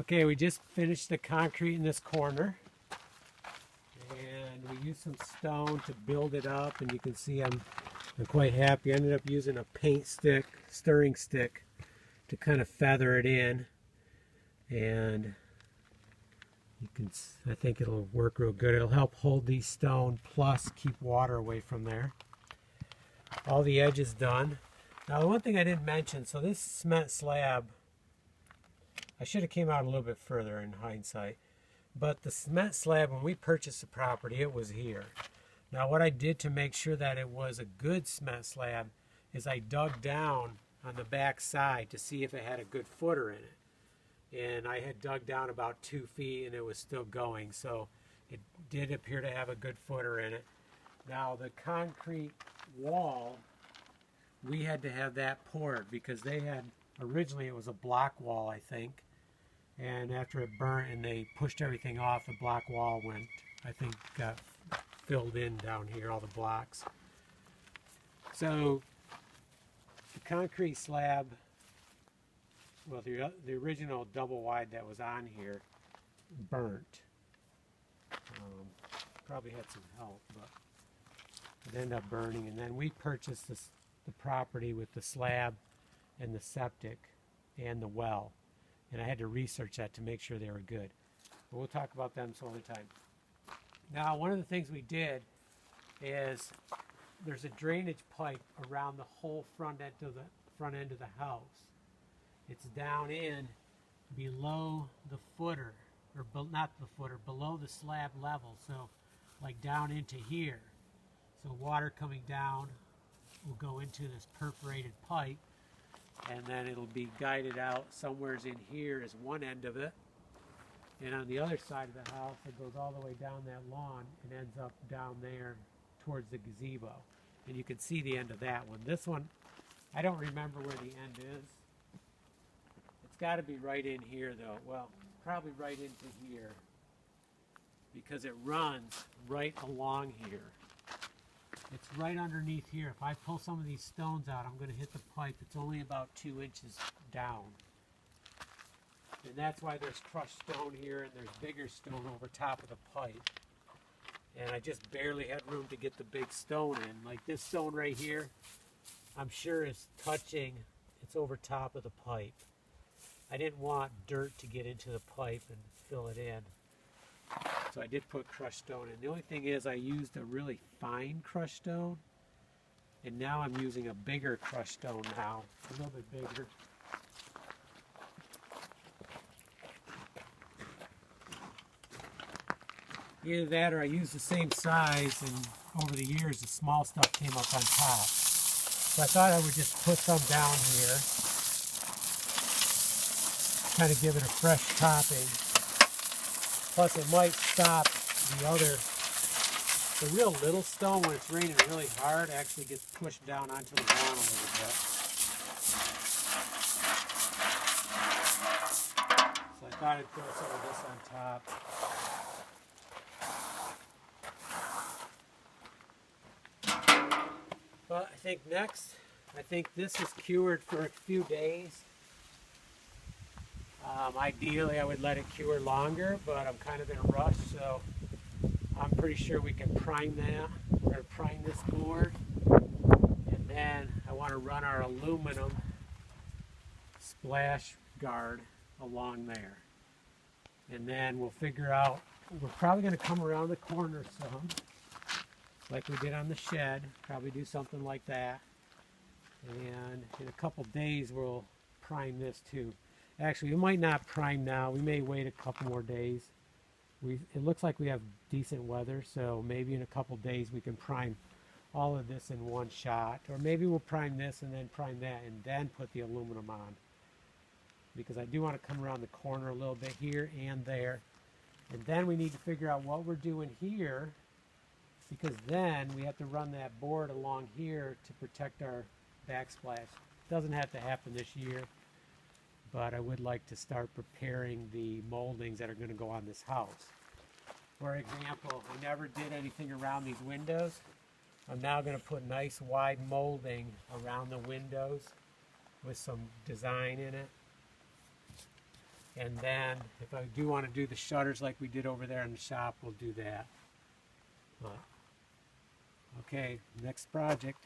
Okay, we just finished the concrete in this corner, and we used some stone to build it up, and you can see I'm quite happy. I ended up using a paint stick, stirring stick, to kind of feather it in, and you can, I think it'll work real good. It'll help hold these stone, plus keep water away from there. All the edges done. Now the one thing I didn't mention, so this cement slab, I should have came out a little bit further in hindsight, but the cement slab, when we purchased the property, it was here. Now what I did to make sure that it was a good cement slab is I dug down on the back side to see if it had a good footer in it. And I had dug down about 2 feet and it was still going, so it did appear to have a good footer in it. Now the concrete wall, we had to have that poured because they had, originally it was a block wall, I think. And after it burnt and they pushed everything off, the block wall went, I think, got filled in down here, all the blocks. So the concrete slab, well, the original double wide that was on here burnt. Probably had some help, but it ended up burning. And then we purchased the property with the slab and the septic and the well. And I had to research that to make sure they were good. But we'll talk about them some other time. Now, one of the things we did is there's a drainage pipe around the whole front end of the house. It's down in below the footer, or not the footer, below the slab level. So, like down into here. So water coming down will go into this perforated pipe, and then it'll be guided out. Somewhere's in here is one end of it, and on the other side of the house it goes all the way down that lawn and ends up down there towards the gazebo, and you can see the end of that one. This one, I don't remember where the end is. It's got to be right in here though. Well, probably right into here, because it runs right along here. It's right underneath here. If I pull some of these stones out, I'm going to hit the pipe. It's only about 2 inches down. And that's why there's crushed stone here and there's bigger stone over top of the pipe. And I just barely had room to get the big stone in. Like this stone right here, I'm sure is touching, it's over top of the pipe. I didn't want dirt to get into the pipe and fill it in. So I did put crushed stone in. The only thing is I used a really fine crushed stone, and now I'm using a bigger crushed stone now, a little bit bigger. Either that or I used the same size, and over the years the small stuff came up on top. So I thought I would just put some down here, kind of give it a fresh topping. Plus it might stop the real little stone when it's raining really hard actually gets pushed down onto the lawn a little bit. So I thought I'd throw some of this on top. But I think next, this is cured for a few days. Ideally, I would let it cure longer, but I'm kind of in a rush, so I'm pretty sure we can prime that. We're going to prime this board, and then I want to run our aluminum splash guard along there. And then we'll figure out, we're probably going to come around the corner some, like we did on the shed, probably do something like that. And in a couple days, we'll prime this too. Actually, we might not prime now. We may wait a couple more days. It looks like we have decent weather, so maybe in a couple days we can prime all of this in one shot. Or maybe we'll prime this and then prime that and then put the aluminum on. Because I do want to come around the corner a little bit here and there. And then we need to figure out what we're doing here, because then we have to run that board along here to protect our backsplash. Doesn't have to happen this year, but I would like to start preparing the moldings that are going to go on this house. For example, I never did anything around these windows. I'm now going to put nice wide molding around the windows with some design in it. And then if I do want to do the shutters like we did over there in the shop, we'll do that. But, okay, next project.